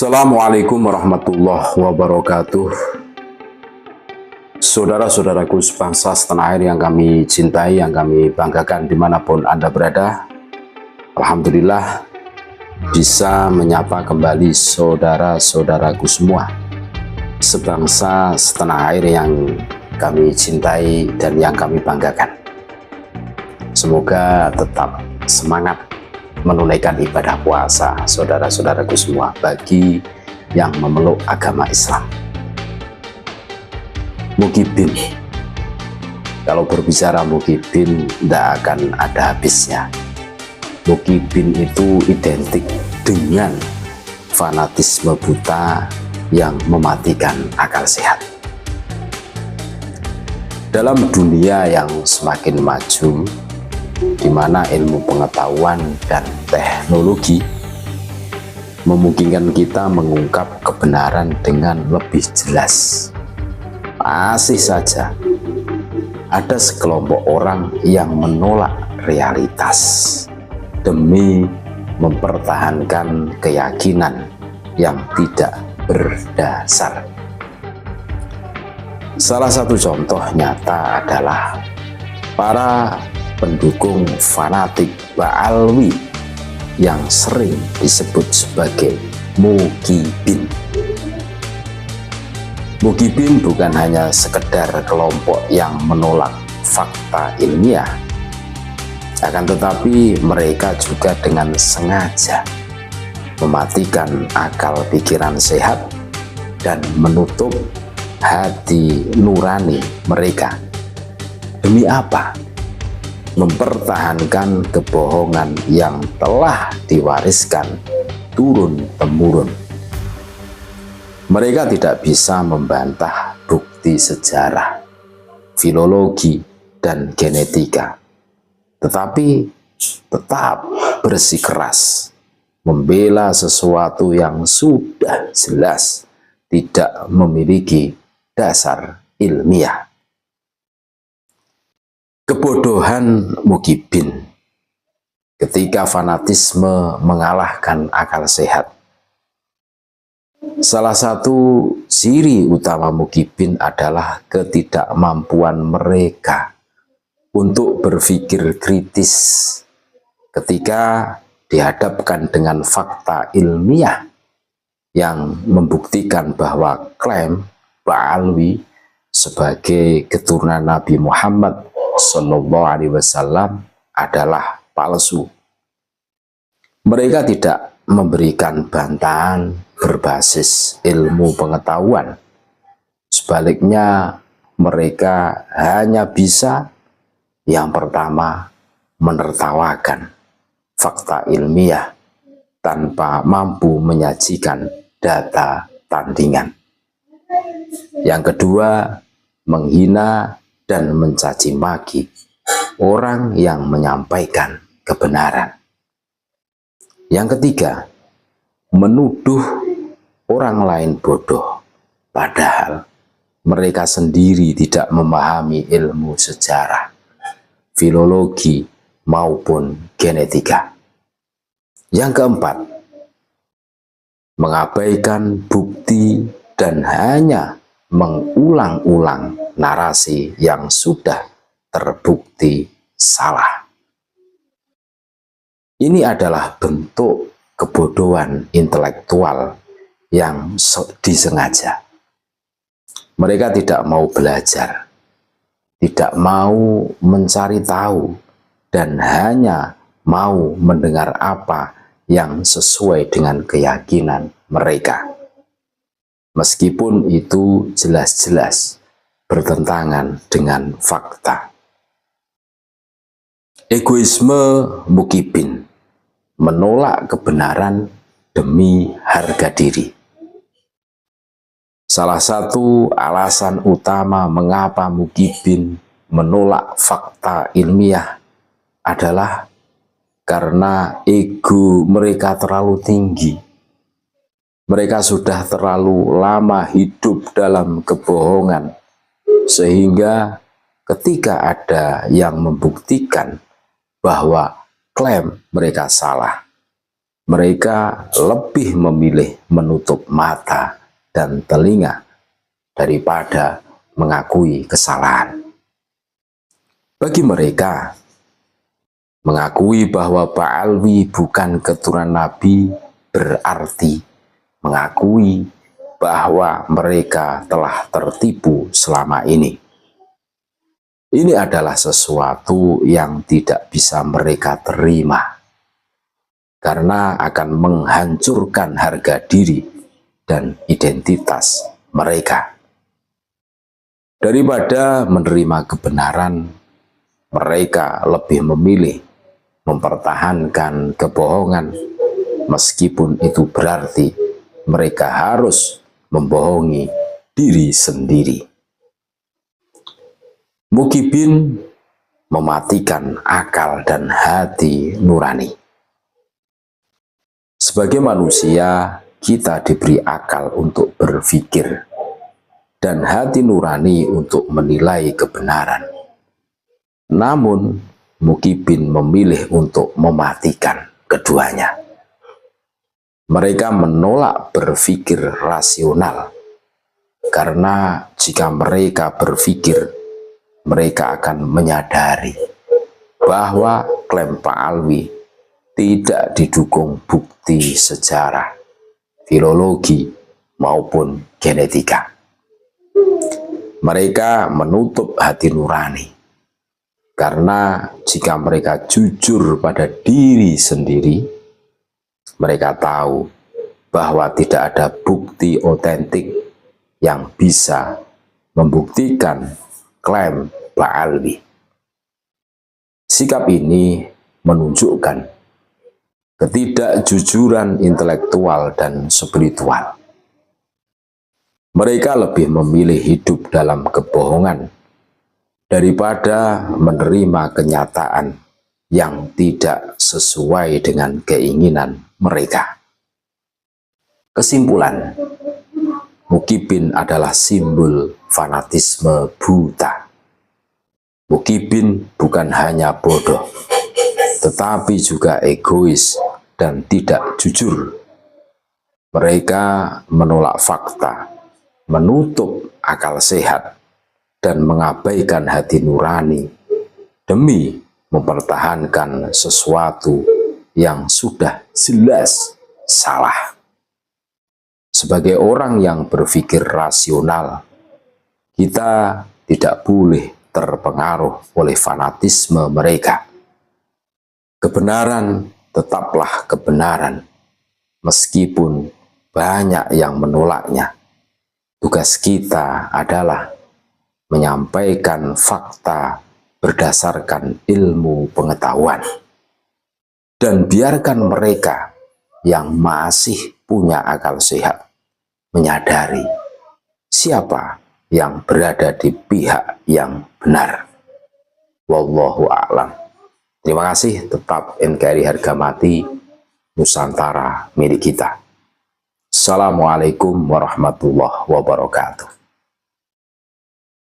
Assalamualaikum warahmatullahi wabarakatuh. Saudara-saudaraku sebangsa setanah air yang kami cintai, yang kami banggakan dimanapun Anda berada, alhamdulillah bisa menyapa kembali saudara-saudaraku semua sebangsa setanah air yang kami cintai dan yang kami banggakan. Semoga tetap semangat menunaikan ibadah puasa saudara-saudaraku semua bagi yang memeluk agama Islam. Mukibin, kalau berbicara mukibin tidak akan ada habisnya. Mukibin itu identik dengan fanatisme buta yang mematikan akal sehat. Dalam dunia yang semakin maju, di mana ilmu pengetahuan dan teknologi memungkinkan kita mengungkap kebenaran dengan lebih jelas, masih saja ada sekelompok orang yang menolak realitas demi mempertahankan keyakinan yang tidak berdasar. Salah satu contoh nyata adalah para pendukung fanatik Ba'alwi yang sering disebut sebagai mukibin. Mukibin bukan hanya sekedar kelompok yang menolak fakta ilmiah, akan tetapi mereka juga dengan sengaja mematikan akal pikiran sehat dan menutup hati nurani mereka. Demi apa? Mempertahankan kebohongan yang telah diwariskan turun-temurun. Mereka tidak bisa membantah bukti sejarah, filologi, dan genetika, tetapi tetap bersikeras membela sesuatu yang sudah jelas tidak memiliki dasar ilmiah. Kebodohan mukibin ketika fanatisme mengalahkan akal sehat. Salah satu ciri utama mukibin adalah ketidakmampuan mereka untuk berpikir kritis ketika dihadapkan dengan fakta ilmiah yang membuktikan bahwa klaim Ba'alwi sebagai keturunan Nabi Muhammad Sallallahu Alaihi Wasallam adalah palsu. Mereka tidak memberikan bantahan berbasis ilmu pengetahuan. Sebaliknya, mereka hanya bisa yang pertama menertawakan fakta ilmiah tanpa mampu menyajikan data tandingan. Yang kedua, menghina dan mencaci maki orang yang menyampaikan kebenaran. Yang ketiga, menuduh orang lain bodoh, padahal mereka sendiri tidak memahami ilmu sejarah, filologi, maupun genetika. Yang keempat, mengabaikan bukti dan hanya mengulang-ulang narasi yang sudah terbukti salah. Ini adalah bentuk kebodohan intelektual yang disengaja. Mereka tidak mau belajar, tidak mau mencari tahu, dan hanya mau mendengar apa yang sesuai dengan keyakinan mereka, meskipun itu jelas-jelas bertentangan dengan fakta. Egoisme mukibin menolak kebenaran demi harga diri. Salah satu alasan utama mengapa mukibin menolak fakta ilmiah adalah karena ego mereka terlalu tinggi. Mereka sudah terlalu lama hidup dalam kebohongan, sehingga ketika ada yang membuktikan bahwa klaim mereka salah, mereka lebih memilih menutup mata dan telinga daripada mengakui kesalahan. Bagi mereka, mengakui bahwa Ba'alwi bukan keturunan Nabi berarti mengakui bahwa mereka telah tertipu selama ini. Ini adalah sesuatu yang tidak bisa mereka terima, karena akan menghancurkan harga diri dan identitas mereka. Daripada menerima kebenaran, mereka lebih memilih mempertahankan kebohongan, meskipun itu berarti mereka harus membohongi diri sendiri. Mukibin mematikan akal dan hati nurani. Sebagai manusia, kita diberi akal untuk berpikir dan hati nurani untuk menilai kebenaran. Namun, Mukibin memilih untuk mematikan keduanya. Mereka menolak berpikir rasional, karena jika mereka berpikir, mereka akan menyadari bahwa klaim Ba'alwi tidak didukung bukti sejarah, filologi, maupun genetika. Mereka menutup hati nurani, karena jika mereka jujur pada diri sendiri, mereka tahu bahwa tidak ada bukti otentik yang bisa membuktikan klaim Ba'alwi. Sikap ini menunjukkan ketidakjujuran intelektual dan spiritual. Mereka lebih memilih hidup dalam kebohongan daripada menerima kenyataan yang tidak sesuai dengan keinginan mereka. Kesimpulan, Mukibin adalah simbol fanatisme buta. Mukibin bukan hanya bodoh, tetapi juga egois dan tidak jujur. Mereka menolak fakta, menutup akal sehat, dan mengabaikan hati nurani demi mempertahankan sesuatu yang sudah jelas salah. Sebagai orang yang berpikir rasional, kita tidak boleh terpengaruh oleh fanatisme mereka. Kebenaran tetaplah kebenaran, meskipun banyak yang menolaknya. Tugas kita adalah menyampaikan fakta berdasarkan ilmu pengetahuan, dan biarkan mereka yang masih punya akal sehat menyadari siapa yang berada di pihak yang benar. Wallahu a'lam. Terima kasih. Tetap NKRI harga mati, Nusantara milik kita. Assalamualaikum warahmatullahi wabarakatuh.